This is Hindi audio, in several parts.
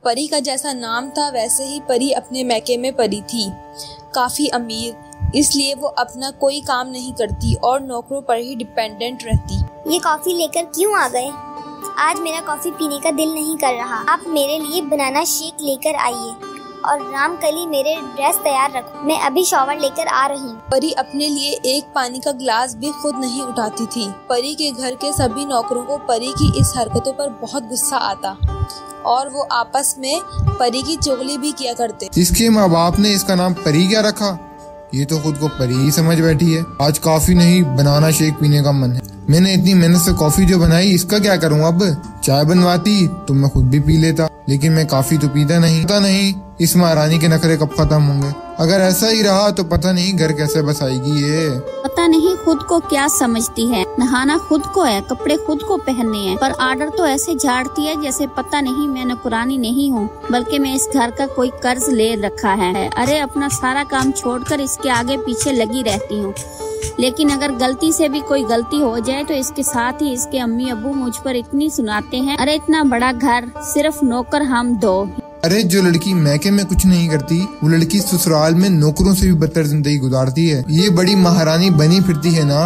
परी का जैसा नाम था वैसे ही परी अपने मैके में परी थी, काफी अमीर, इसलिए वो अपना कोई काम नहीं करती और नौकरों पर ही डिपेंडेंट रहती। ये कॉफी लेकर क्यों आ गए? आज मेरा कॉफी पीने का दिल नहीं कर रहा। आप मेरे लिए बनाना शेक लेकर आइए और रामकली मेरे ड्रेस तैयार रखो, मैं अभी शॉवर लेकर आ रही हूँ। परी अपने लिए एक पानी का गिलास भी खुद नहीं उठाती थी। परी के घर के सभी नौकरों को परी की इस हरकतों पर बहुत गुस्सा आता और वो आपस में परी की चुगली भी किया करते। इसके माँ बाप ने इसका नाम परी क्या रखा? ये तो खुद को परी ही समझ बैठी है। आज कॉफी नहीं, बनाना शेक पीने का मन है। मैंने इतनी मेहनत से कॉफी जो बनाई, इसका क्या करूँ अब? चाय बनवाती तो मैं खुद भी पी लेता, लेकिन मैं कॉफी तो पीता नहीं। पता नहीं इस महारानी के नखरे कब खत्म होंगे। अगर ऐसा ही रहा तो पता नहीं घर कैसे बसाएगी ये। पता नहीं खुद को क्या समझती है। नहाना खुद को है, कपड़े खुद को पहनने हैं, पर आर्डर तो ऐसे झाड़ती है जैसे पता नहीं मैं नौकरानी नहीं हूँ, बल्कि मैं इस घर का कोई कर्ज ले रखा है। अरे अपना सारा काम छोड़कर इसके आगे पीछे लगी रहती हूँ, लेकिन अगर गलती से भी कोई गलती हो जाए तो इसके साथ ही इसके अम्मी अब्बू मुझ पर इतनी सुनाते हैं। अरे इतना बड़ा घर, सिर्फ नौकर हम दो। अरे जो लड़की मैके में कुछ नहीं करती, वो लड़की ससुराल में नौकरों से भी बदतर जिंदगी गुजारती है। ये बड़ी महारानी बनी फिरती है ना।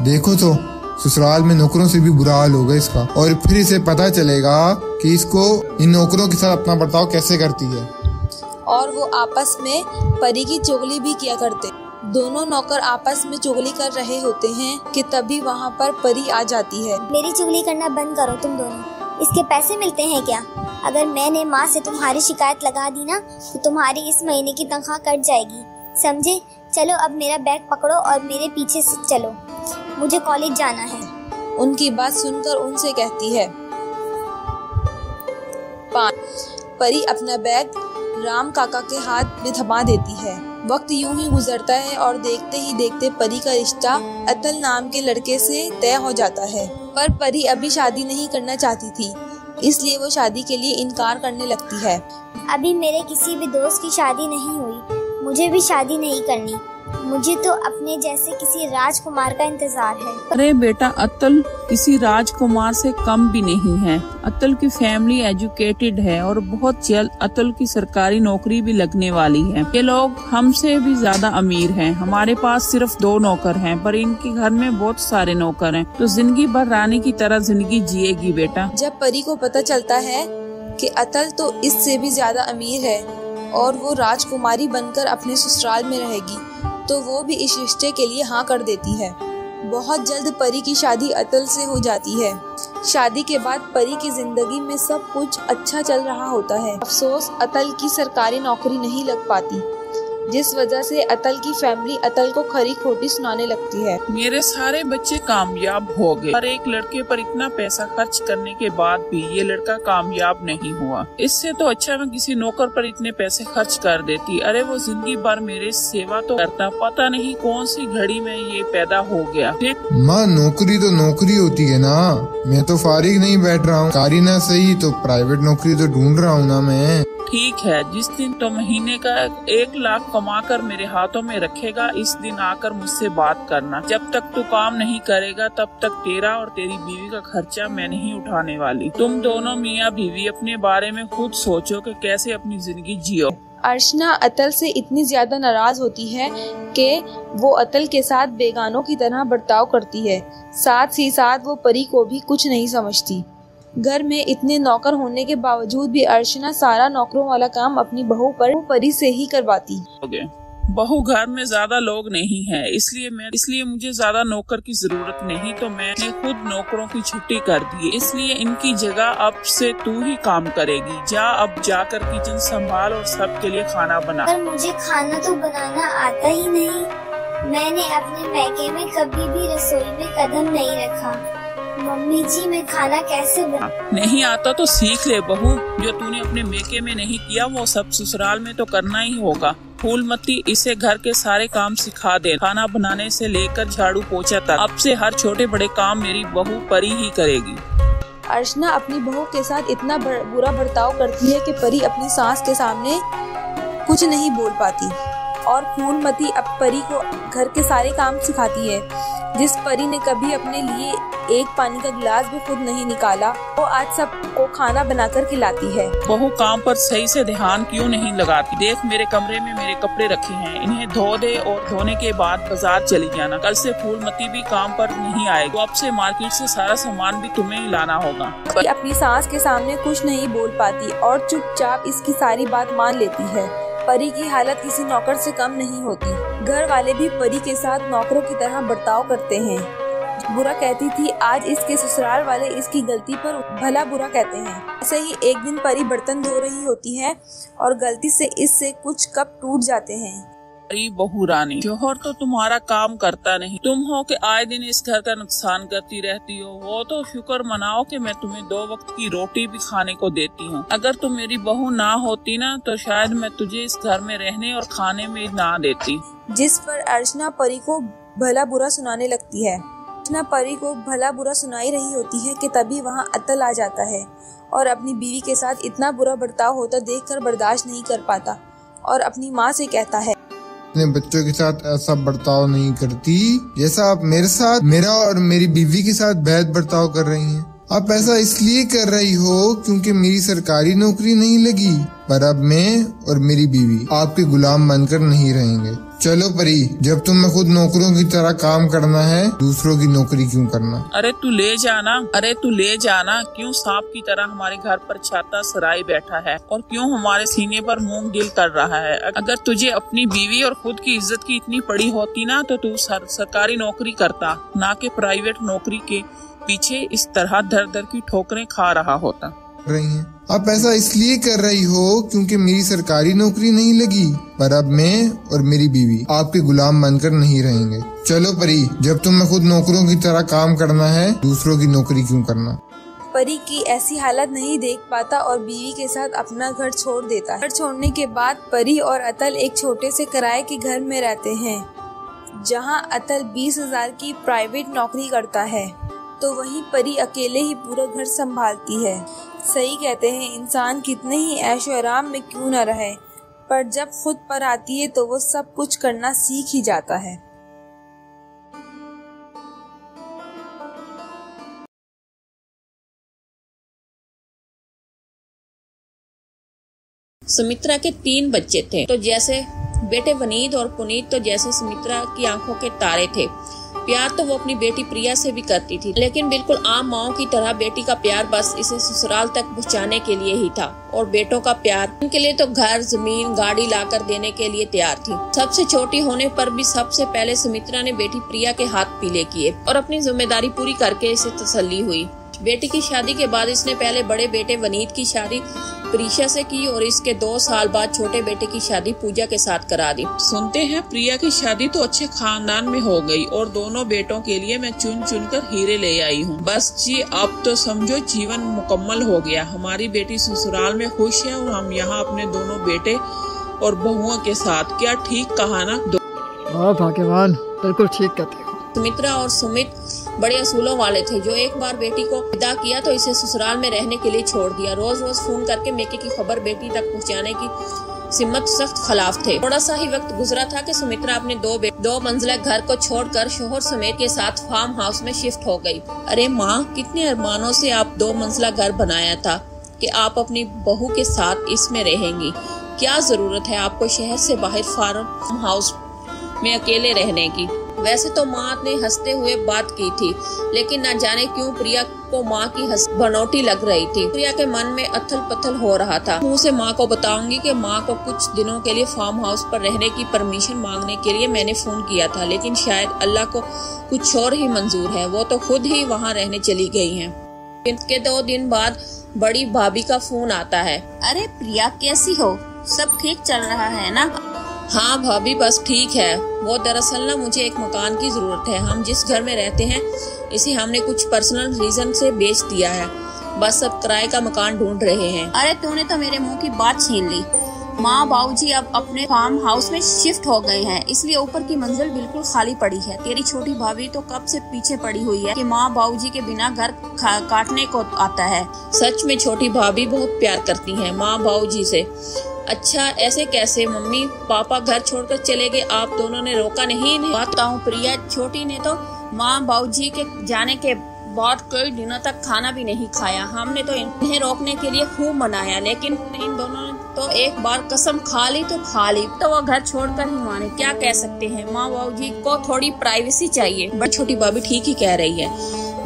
देखो तो ससुराल में नौकरों से भी बुरा हाल होगा इसका, और फिर इसे पता चलेगा कि इसको इन नौकरों के साथ अपना बर्ताव कैसे करती है। और वो आपस में परी की चुगली भी किया करते। दोनों नौकर आपस में चुगली कर रहे होते हैं कि तभी वहाँ पर परी आ जाती है। मेरी चुगली करना बंद करो तुम दोनों। इसके पैसे मिलते हैं क्या? अगर मैंने माँ से तुम्हारी शिकायत लगा दी ना तो तुम्हारी इस महीने की तनख्वाह कट जाएगी, समझे? चलो अब मेरा बैग पकड़ो और मेरे पीछे से चलो, मुझे कॉलेज जाना है। उनकी बात सुनकर उनसे कहती है। परी अपना बैग राम काका के हाथ में थमा देती है। वक्त यूं ही गुजरता है और देखते ही देखते परी का रिश्ता अतल नाम के लड़के से तय हो जाता है। पर परी अभी शादी नहीं करना चाहती थी, इसलिए वो शादी के लिए इनकार करने लगती है। अभी मेरे किसी भी दोस्त की शादी नहीं हुई, मुझे भी शादी नहीं करनी। मुझे तो अपने जैसे किसी राजकुमार का इंतजार है। अरे बेटा, अतुल किसी राजकुमार से कम भी नहीं है। अतुल की फैमिली एजुकेटेड है और बहुत जल्द अतुल की सरकारी नौकरी भी लगने वाली है। ये लोग हमसे भी ज्यादा अमीर हैं। हमारे पास सिर्फ 2 नौकर हैं, पर इनके घर में बहुत सारे नौकर हैं, तो जिंदगी भर रानी की तरह जिंदगी जिएगी बेटा। जब परी को पता चलता है कि अतुल तो इससे भी ज्यादा अमीर है और वो राजकुमारी बनकर अपने ससुराल में रहेगी, तो वो भी इस रिश्ते के लिए हाँ कर देती है। बहुत जल्द परी की शादी अतुल से हो जाती है। शादी के बाद परी की जिंदगी में सब कुछ अच्छा चल रहा होता है। अफसोस अतुल की सरकारी नौकरी नहीं लग पाती, जिस वजह से अतुल की फैमिली अतुल को खरी खोटी सुनाने लगती है। मेरे सारे बच्चे कामयाब हो गए, पर एक लड़के पर इतना पैसा खर्च करने के बाद भी ये लड़का कामयाब नहीं हुआ। इससे तो अच्छा मैं किसी नौकर पर इतने पैसे खर्च कर देती। अरे वो जिंदगी भर मेरे सेवा तो करता, पता नहीं कौन सी घड़ी में ये पैदा हो गया। माँ, नौकरी तो नौकरी होती है ना। मैं तो फारिग नहीं बैठ रहा हूँ, कारी ना सही तो प्राइवेट नौकरी तो ढूंढ रहा हूँ ना मैं। ठीक है, जिस दिन तो महीने का 1 लाख कमाकर मेरे हाथों में रखेगा, इस दिन आकर मुझसे बात करना। जब तक तू काम नहीं करेगा तब तक तेरा और तेरी बीवी का खर्चा मैं नहीं उठाने वाली। तुम दोनों मियाँ बीवी अपने बारे में खुद सोचो कि कैसे अपनी जिंदगी जियो। अर्चना अतुल से इतनी ज्यादा नाराज होती है कि वो अतुल के साथ बेगानों की तरह बर्ताव करती है। साथ ही साथ वो परी को भी कुछ नहीं समझती। घर में इतने नौकर होने के बावजूद भी अर्चना सारा नौकरों वाला काम अपनी बहू पर परी से ही करवाती। बहू घर में ज्यादा लोग नहीं है, इसलिए मुझे ज्यादा नौकर की जरूरत नहीं, तो मैंने खुद नौकरों की छुट्टी कर दी। इसलिए इनकी जगह अब से तू ही काम करेगी। जा अब जाकर किचन संभाल और सबके लिए खाना बना। पर मुझे खाना तो बनाना आता ही नहीं। मैंने अपने मैके में कभी भी रसोई में कदम नहीं रखा। मम्मी जी, मैं खाना कैसे नहीं आता तो सीख ले बहू। जो तूने अपने मेके में नहीं किया वो सब ससुराल में तो करना ही होगा। फूलमती, इसे घर के सारे काम सिखा दे, खाना बनाने से लेकर झाड़ू पोछा तक। अब से हर छोटे बड़े काम मेरी बहू परी ही करेगी। अर्चना अपनी बहू के साथ इतना बुरा बर्ताव करती है कि परी अपनी सास के सामने कुछ नहीं बोल पाती और फूलमती अब परी को घर के सारे काम सिखाती है। जिस परी ने कभी अपने लिए एक पानी का गिलास भी खुद नहीं निकाला, वो आज सबको खाना बनाकर खिलाती है। बहू काम पर सही से ध्यान क्यों नहीं लगाती? देख मेरे कमरे में मेरे कपड़े रखे हैं, इन्हें धो दे और धोने के बाद बाजार चली जाना। कल से फूलमती भी काम पर नहीं आएगी, तो अब से मार्केट से सारा सामान भी तुम्हें ही लाना होगा। परी अपनी सास के सामने कुछ नहीं बोल पाती और चुपचाप इसकी सारी बात मान लेती है। परी की हालत किसी नौकर से कम नहीं होती। घर वाले भी परी के साथ नौकरों की तरह बर्ताव करते हैं। बुरा कहती थी, आज इसके ससुराल वाले इसकी गलती पर भला बुरा कहते हैं। ऐसे ही एक दिन परी बर्तन धो रही होती है और गलती से इससे कुछ कप टूट जाते हैं। अरे बहू रानी, जौहर तो तुम्हारा काम करता नहीं, तुम हो कि आए दिन इस घर का नुकसान करती रहती हो। वो तो शुक्र मनाओ कि मैं तुम्हें 2 वक्त की रोटी भी खाने को देती हूँ। अगर तुम मेरी बहू ना होती ना तो शायद मैं तुझे इस घर में रहने और खाने में ना देती। जिस पर अर्चना परी को भला बुरा सुनाने लगती है। अर्चना परी को भला बुरा सुनाई रही होती है कि तभी वहाँ अतल आ जाता है और अपनी बीवी के साथ इतना बुरा बर्ताव होता देखकर बर्दाश्त नहीं कर पाता और अपनी माँ से कहता है, अपने बच्चों के साथ ऐसा बर्ताव नहीं करती जैसा आप मेरे साथ, मेरा और मेरी बीवी के साथ बेहद बर्ताव कर रही हैं। आप ऐसा इसलिए कर रही हो क्योंकि मेरी सरकारी नौकरी नहीं लगी, पर अब मैं और मेरी बीवी आपके गुलाम बनकर नहीं रहेंगे। चलो परी, जब तुम्हें खुद नौकरों की तरह काम करना है, दूसरों की नौकरी क्यों करना? अरे तू ले जाना, क्यों सांप की तरह हमारे घर पर छाता सराय बैठा है और क्यों हमारे सीने पर मूंग गिल कर रहा है? अगर तुझे अपनी बीवी और खुद की इज्जत की इतनी पड़ी होती ना तो तू सरकारी नौकरी करता, ना कि प्राइवेट नौकरी के पीछे इस तरह दर दर की ठोकरें खा रहा होता। रही हैं। आप ऐसा इसलिए कर रही हो क्योंकि मेरी सरकारी नौकरी नहीं लगी, पर अब मैं और मेरी बीवी आपके गुलाम बनकर नहीं रहेंगे। चलो परी, जब तुम्हें खुद नौकरों की तरह काम करना है, दूसरों की नौकरी क्यों करना? परी की ऐसी हालत नहीं देख पाता और बीवी के साथ अपना घर छोड़ देता है। घर छोड़ने के बाद परी और अतल एक छोटे से किराए के घर में रहते हैं, जहां अतल 20,000 की प्राइवेट नौकरी करता है, तो वहीं परी अकेले ही पूरा घर संभालती है। सही कहते हैं, इंसान कितने ही ऐशो आराम में क्यों न रहे, पर जब खुद पर आती है तो वो सब कुछ करना सीख ही जाता है। सुमित्रा के 3 बच्चे थे, तो जैसे बेटे वनीत और पुनीत तो जैसे सुमित्रा की आंखों के तारे थे। प्यार तो वो अपनी बेटी प्रिया से भी करती थी, लेकिन बिल्कुल आम माओ की तरह बेटी का प्यार बस इसे ससुराल तक पहुंचाने के लिए ही था, और बेटों का प्यार उनके लिए तो घर, जमीन, गाड़ी लाकर देने के लिए तैयार थी। सबसे छोटी होने पर भी सबसे पहले सुमित्रा ने बेटी प्रिया के हाथ पीले किए और अपनी जिम्मेदारी पूरी करके इसे तसल्ली हुई। बेटी की शादी के बाद इसने पहले बड़े बेटे वनीत की शादी प्रीशा से की और इसके 2 साल बाद छोटे बेटे की शादी पूजा के साथ करा दी। सुनते हैं प्रिया की शादी तो अच्छे खानदान में हो गई और दोनों बेटों के लिए मैं चुन चुन कर हीरे ले आई हूँ। बस जी, अब तो समझो जीवन मुकम्मल हो गया। हमारी बेटी ससुराल में खुश है और हम यहाँ अपने दोनों बेटे और बहुओं के साथ। क्या ठीक कहा ना? भाग्यवान, बिल्कुल ठीक कहते हो। सुमित्रा और सुमित बड़े असूलों वाले थे, जो एक बार बेटी को विदा किया तो इसे ससुराल में रहने के लिए छोड़ दिया। रोज रोज फोन करके मेके की खबर बेटी तक पहुंचाने की सिमत सख्त खिलाफ थे। थोड़ा सा ही वक्त गुजरा था कि सुमित्रा अपने 2 मंजिला घर को छोड़कर शोहर समेत के साथ फार्म हाउस में शिफ्ट हो गई। अरे माँ, कितने अरमानों से आप 2 मंजिला घर बनाया था कि आप अपनी बहू के साथ इसमें रहेंगी। क्या जरूरत है आपको शहर से बाहर फार्म हाउस में अकेले रहने की? वैसे तो माँ ने हंसते हुए बात की थी, लेकिन न जाने क्यों प्रिया को माँ की बनौटी लग रही थी। प्रिया के मन में अथल पथल हो रहा था। मुँह से माँ को बताऊंगी कि माँ को कुछ दिनों के लिए फार्म हाउस पर रहने की परमिशन मांगने के लिए मैंने फोन किया था, लेकिन शायद अल्लाह को कुछ और ही मंजूर है। वो तो खुद ही वहाँ रहने चली गई है। इनके 2 दिन बाद बड़ी भाभी का फोन आता है। अरे प्रिया, कैसी हो? सब ठीक चल रहा है ना? हाँ भाभी, बस ठीक है। वो दरअसल ना मुझे एक मकान की जरूरत है। हम जिस घर में रहते हैं इसे हमने कुछ पर्सनल रीजन से बेच दिया है। बस अब किराए का मकान ढूंढ रहे हैं। अरे तूने तो मेरे मुंह की बात छीन ली। माँ बाबूजी अब अपने फार्म हाउस में शिफ्ट हो गए हैं, इसलिए ऊपर की मंजिल बिल्कुल खाली पड़ी है। तेरी छोटी भाभी तो कब से पीछे पड़ी हुई है कि माँ बाबूजी के बिना घर काटने को आता है। सच में छोटी भाभी बहुत प्यार करती हैं माँ बाबूजी से। अच्छा, ऐसे कैसे? मम्मी पापा घर छोड़कर चले गए, आप दोनों ने रोका नहीं इन्हें? बताऊं प्रिया, छोटी ने तो माँ बाबूजी के जाने के बाद कई दिनों तक खाना भी नहीं खाया। हमने तो इन्हें रोकने के लिए खूब मनाया, लेकिन इन दोनों ने तो एक बार कसम खा ली तो खा ली, तो वो घर छोड़कर ही माने। क्या कह सकते हैं, माँ बाबूजी को थोड़ी प्राइवेसी चाहिए। बट छोटी भाभी ठीक ही कह रही है,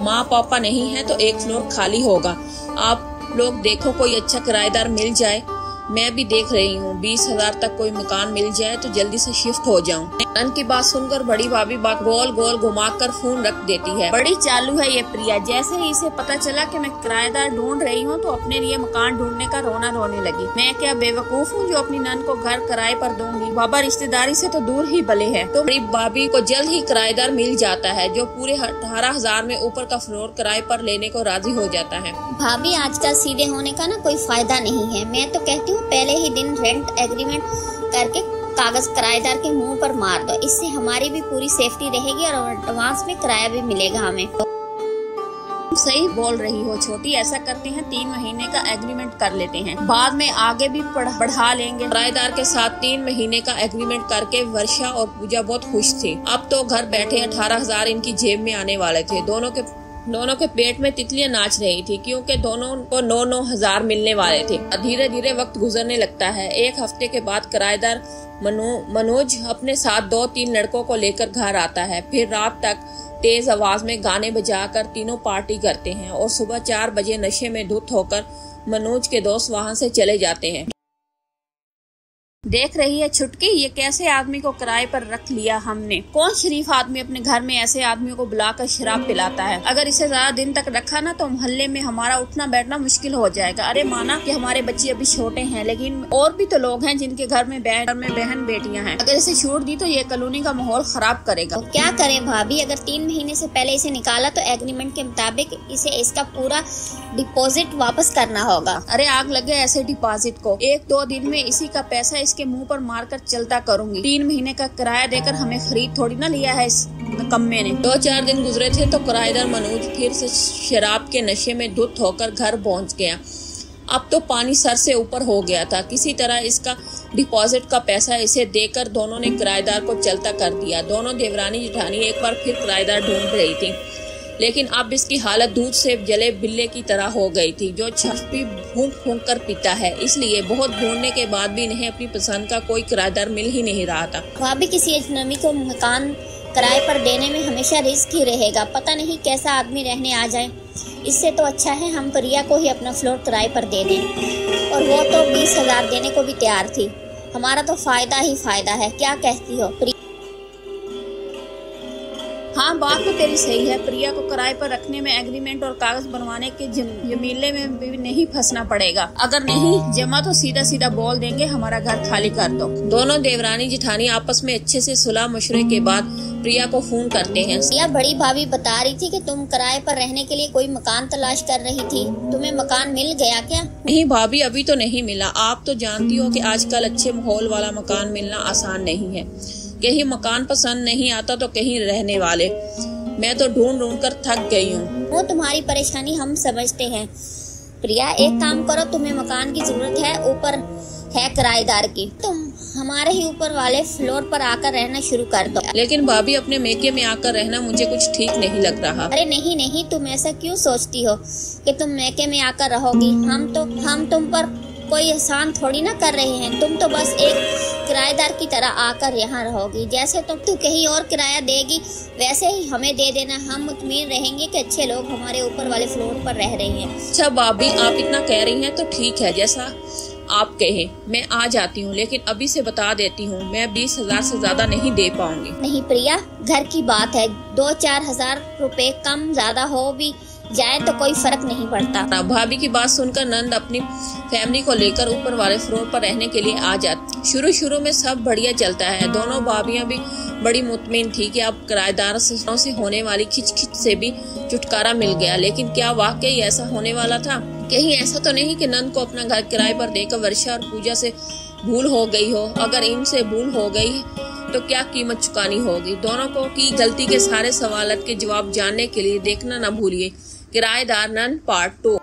माँ पापा नहीं है तो एक फ्लोर खाली होगा। आप लोग देखो कोई अच्छा किराएदार मिल जाए। मैं भी देख रही हूँ 20,000 तक कोई मकान मिल जाए तो जल्दी से शिफ्ट हो जाऊँ। नन की बात सुनकर बड़ी भाभी बात गोल गोल घुमाकर फोन रख देती है। बड़ी चालू है ये प्रिया। जैसे ही इसे पता चला कि मैं किराएदार ढूंढ रही हूँ तो अपने लिए मकान ढूंढने का रोना रोने लगी। मैं क्या बेवकूफ हूँ जो अपनी नन को घर किराए पर दूंगी। बाबा रिश्तेदारी से तो दूर ही भले है। तो बड़ी भाभी को जल्द ही किराएदार मिल जाता है जो पूरे 18,000 में ऊपर का फ्लोर किराए पर लेने को राजी हो जाता है। भाभी आजकल सीधे होने का ना कोई फायदा नहीं है। मैं तो कहती हूँ पहले ही दिन रेंट एग्रीमेंट करके कागज किराएदार के मुंह पर मार दो। इससे हमारी भी पूरी सेफ्टी रहेगी और एडवांस में किराया भी मिलेगा हमें। सही बोल रही हो छोटी। ऐसा करते हैं 3 महीने का एग्रीमेंट कर लेते हैं, बाद में आगे भी बढ़ा लेंगे। किराएदार के साथ 3 महीने का एग्रीमेंट करके वर्षा और पूजा बहुत खुश थी। अब तो घर बैठे 18,000 इनकी जेब में आने वाले थे। दोनों के पेट में तितलियां नाच रही थी क्योंकि दोनों को 9,000 मिलने वाले थे। धीरे धीरे वक्त गुजरने लगता है। एक हफ्ते के बाद किराएदार मनोज अपने साथ 2-3 लड़कों को लेकर घर आता है। फिर रात तक तेज आवाज में गाने बजाकर तीनों पार्टी करते हैं और सुबह 4 बजे नशे में धुत होकर मनोज के दोस्त वहां से चले जाते हैं। देख रही है छुटकी, ये कैसे आदमी को किराए पर रख लिया हमने। कौन शरीफ आदमी अपने घर में ऐसे आदमियों को बुलाकर शराब पिलाता है। अगर इसे ज्यादा दिन तक रखा ना तो मोहल्ले में हमारा उठना बैठना मुश्किल हो जाएगा। अरे माना कि हमारे बच्चे अभी छोटे हैं, लेकिन और भी तो लोग हैं जिनके घर में बहन बेटियां हैं। अगर इसे छूट दी तो ये कॉलोनी का माहौल खराब करेगा। तो क्या करें भाभी, अगर 3 महीने से पहले इसे निकाला तो एग्रीमेंट के मुताबिक इसे इसका पूरा डिपॉजिट वापस करना होगा। अरे आग लगे ऐसे डिपॉजिट को। 1-2 दिन में इसी का पैसा इसके मुंह पर मारकर चलता करूंगी। 3 महीने का किराया देकर हमें खरीद थोड़ी ना लिया है इस नकम्मे ने। 2-4 दिन गुजरे थे तो किराएदार मनोज फिर से शराब के नशे में धुत होकर घर पहुंच गया। अब तो पानी सर से ऊपर हो गया था। किसी तरह इसका डिपॉजिट का पैसा इसे देकर दोनों ने किराएदार को चलता कर दिया। दोनों देवरानी जेठानी एक बार फिर किराएदार ढूंढ रही थी, लेकिन अब इसकी हालत दूध से जले बिल्ले की तरह हो गई थी जो छफ भी फूंक फूंक कर पीता है। इसलिए बहुत ढूंढने के बाद भी इन्हें अपनी पसंद का कोई किराएदार मिल ही नहीं रहा था। भाभी किसी अजनबी को मकान किराए पर देने में हमेशा रिस्क ही रहेगा। पता नहीं कैसा आदमी रहने आ जाए। इससे तो अच्छा है हम प्रिया को ही अपना फ्लोर किराए पर दे दें। और वो तो 20,000 देने को भी तैयार थी। हमारा तो फायदा ही फायदा है। क्या कहती हो प्रिया? हाँ, बात तो तेरी सही है। प्रिया को किराए पर रखने में एग्रीमेंट और कागज बनवाने के जमीले में भी नहीं फंसना पड़ेगा। अगर नहीं जमा तो सीधा सीधा बोल देंगे हमारा घर खाली कर दो। दोनों देवरानी जेठानी आपस में अच्छे से सुलह मशवरे के बाद प्रिया को फोन करते हैं। प्रिया, बड़ी भाभी बता रही थी कि तुम किराए पर रहने के लिए कोई मकान तलाश कर रही थी। तुम्हें मकान मिल गया क्या? नहीं भाभी, अभी तो नहीं मिला। आप तो जानती हो कि आजकल अच्छे माहौल वाला मकान मिलना आसान नहीं है। कहीं मकान पसंद नहीं आता तो कहीं रहने वाले। मैं तो ढूंढ कर थक गई हूँ। वो तुम्हारी परेशानी हम समझते हैं। प्रिया, एक काम करो, तुम्हें मकान की जरूरत है, ऊपर है किराएदार की। तुम हमारे ही ऊपर वाले फ्लोर पर आकर रहना शुरू कर दो। लेकिन भाभी, अपने मेके में आकर रहना मुझे कुछ ठीक नहीं लग रहा। अरे नहीं, तुम ऐसा क्यों सोचती हो कि तुम मेके में आकर रहोगी? हम तुम पर कोई एहसान थोड़ी ना कर रहे हैं। तुम तो बस एक किराएदार की तरह आकर यहाँ रहोगी। जैसे तू कहीं और किराया देगी वैसे ही हमें दे देना। हम मुतमईन रहेंगे कि अच्छे लोग हमारे ऊपर वाले फ्लोर पर रह रहे हैं। अच्छा भाभी, आप इतना कह रही हैं तो ठीक है, जैसा आप कहें। मैं आ जाती हूँ, लेकिन अभी से बता देती हूँ मैं 20,000 से ज्यादा नहीं दे पाऊंगी। नहीं प्रिया, घर की बात है। 2-4 हजार रुपए कम ज्यादा हो भी जाए तो कोई फर्क नहीं पड़ता। भाभी की बात सुनकर नंद अपनी फैमिली को लेकर ऊपर वाले फ्लोर पर रहने के लिए आ जाती। शुरू में सब बढ़िया चलता है। दोनों भाभियां भी बड़ी मुतमिन थी कि अब किराएदार से होने वाली खिच से भी छुटकारा मिल गया। लेकिन क्या वाकई ऐसा होने वाला था? कहीं ऐसा तो नहीं कि नंद को अपना घर किराए पर देकर वर्षा और पूजा से भूल हो गई हो। अगर इनसे भूल हो गई तो क्या कीमत चुकानी होगी। दोनों को की गलती के सारे सवालों के जवाब जानने के लिए देखना न भूलिए किराएदार नंद पार्ट 2।